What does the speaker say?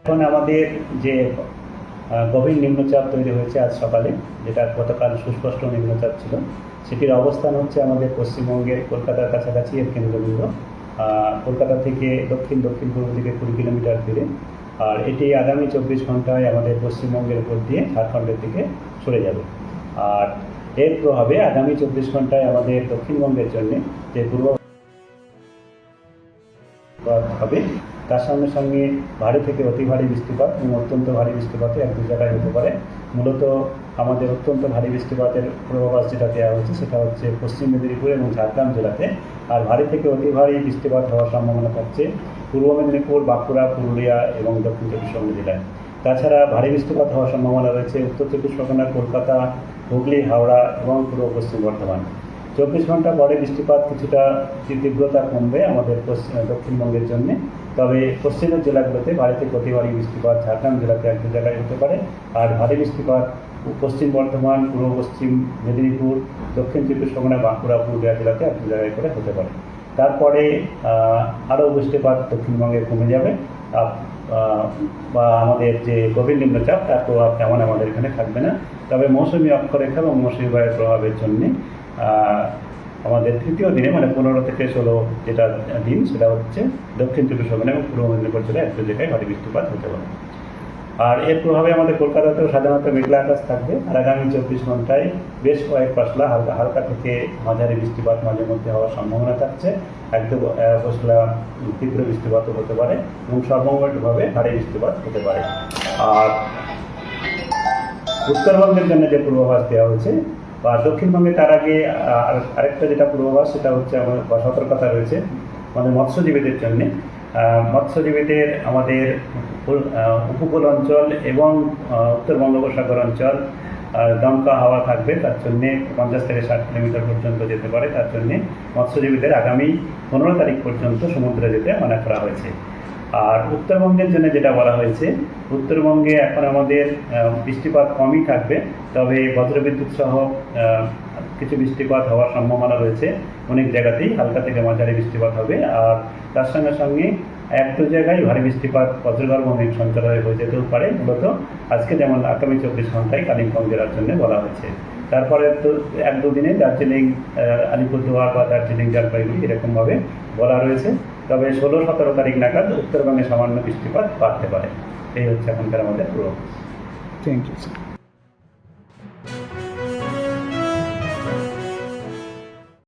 এখন আমাদের যে গভীর নিম্নচাপ তৈরি হয়েছে আজ সকালে, যেটা গতকাল সুস্পষ্ট নিম্নচাপ ছিল, সেটির অবস্থান হচ্ছে আমাদের পশ্চিমবঙ্গের কলকাতার কাছাকাছি এর কেন্দ্রবিন্দু। কলকাতা থেকে দক্ষিণ দক্ষিণ পূর্ব দিকে 20 কিলোমিটার দূরে। আর এটি আগামী 24 ঘন্টায় আমাদের পশ্চিমবঙ্গের উপর দিয়ে ঝাড়খণ্ডের দিকে সরে যাবে। আর এর প্রভাবে আগামী 24 ঘন্টায় আমাদের দক্ষিণবঙ্গের জন্য যে হবে, তার সঙ্গে সঙ্গে ভারী থেকে অতি ভারী বৃষ্টিপাত এবং অত্যন্ত ভারী বৃষ্টিপাতও এক দু জায়গায় হতে পারে। মূলত আমাদের অত্যন্ত ভারী বৃষ্টিপাতের পূর্বাভাস যেটা দেওয়া হয়েছে সেটা হচ্ছে পশ্চিম মেদিনীপুর এবং ঝাড়গ্রাম জেলাতে। আর ভারী থেকে অতি ভারী বৃষ্টিপাত হওয়ার সম্ভাবনা থাকছে পূর্ব মেদিনীপুর, বাঁকুড়া, পুরুলিয়া এবং দক্ষিণ চব্বিশ পরগনা জেলায়। তাছাড়া ভারী বৃষ্টিপাত হওয়ার সম্ভাবনা রয়েছে উত্তর চব্বিশ পরগনা, কলকাতা, হুগলি, হাওড়া এবং পূর্ব পশ্চিম বর্ধমান। 24 ঘন্টা পরে বৃষ্টিপাত কিছুটা তীব্রতা কমবে আমাদের দক্ষিণবঙ্গের জন্য। তবে পশ্চিমের জেলাগুলোতে ভারী থেকে অতি ভারী বৃষ্টিপাত ঝাড়গ্রাম জেলাতে এক দু জায়গায় হতে পারে। আর ভারী বৃষ্টিপাত পশ্চিম বর্ধমান, পূর্ব পশ্চিম মেদিনীপুর, দক্ষিণ চব্বিশ পরগনা, বাঁকুড়া, পুরুলিয়া জেলাতে এক দু জায়গায় করে হতে পারে। তারপরে আরও বৃষ্টিপাত দক্ষিণবঙ্গে কমে যাবে বা আমাদের যে গভীর নিম্নচাপ তার প্রভাব তেমন আমাদের এখানে থাকবে না। তবে মৌসুমি অক্ষরেখা এবং মৌসুমি বায়ুর প্রভাবের জন্যে আমাদের তৃতীয় দিনে, মানে 15 থেকে 16 যেটা দিন, সেটা হচ্ছে দক্ষিণ চব্বিশ পরগনা এবং পূর্ব মেদিনীপুর জেলায় এক দু জায়গায় ভারী বৃষ্টিপাত হতে পারে। আর এর প্রভাবে আমাদের কলকাতাতেও সাধারণত মেঘলা আকাশ থাকবে। আর আগামী 24 ঘন্টায় বেশ কয়েক পশলা হালকা থেকে মাঝারি বৃষ্টিপাত মাঝে মধ্যে হওয়ার সম্ভাবনা থাকছে। এক দু পশলা তীব্র বৃষ্টিপাতও হতে পারে এবং সর্বমোটভাবে ভারী বৃষ্টিপাত হতে পারে। আর উত্তরবঙ্গের জন্য যে পূর্বাভাস দেওয়া হয়েছে বা দক্ষিণবঙ্গে, তার আগে আরেকটা যেটা পূর্বাভাস সেটা হচ্ছে আমাদের সতর্কতা রয়েছে আমাদের মৎস্যজীবীদের জন্যে। মৎস্যজীবীদের আমাদের উপকূল অঞ্চল এবং উত্তর বঙ্গোপসাগর অঞ্চল দমকা হাওয়া থাকবে, তার জন্যে 50 থেকে 60 কিলোমিটার পর্যন্ত যেতে পারে। তার জন্যে মৎস্যজীবীদের আগামী 15 তারিখ পর্যন্ত সমুদ্রে যেতে মানা করা হয়েছে। আর উত্তরবঙ্গের জন্য যেটা বলা হয়েছে, উত্তরবঙ্গে এখন আমাদের বৃষ্টিপাত কমই থাকবে, তবে বজ্রবিদ্যুৎ সহ কিছু বৃষ্টিপাত হওয়ার সম্ভাবনা রয়েছে। অনেক জায়গাতেই হালকা থেকে মাঝারি বৃষ্টিপাত হবে। আর তার সঙ্গে সঙ্গে এক দু জায়গায় ভারী বৃষ্টিপাত বজ্রগর্ভ মেঘ সঞ্চালয় হয়ে যেতেও পারে। মূলত আজকে যেমন আগামী 24 ঘন্টায় কালিম্পং জেলার জন্য বলা হয়েছে। তারপরে তো এক দু দিনে দার্জিলিং, আলিপুরদুয়ার বা দার্জিলিং, জলপাইগুড়ি এরকমভাবে বলা রয়েছে। তবে 16-17 তারিখ নাগাদ উত্তরবঙ্গে সামান্য বৃষ্টিপাত বাড়তে পারে। এই হচ্ছে এখনকার আমাদের পূর্বাভাস। Thank you sir.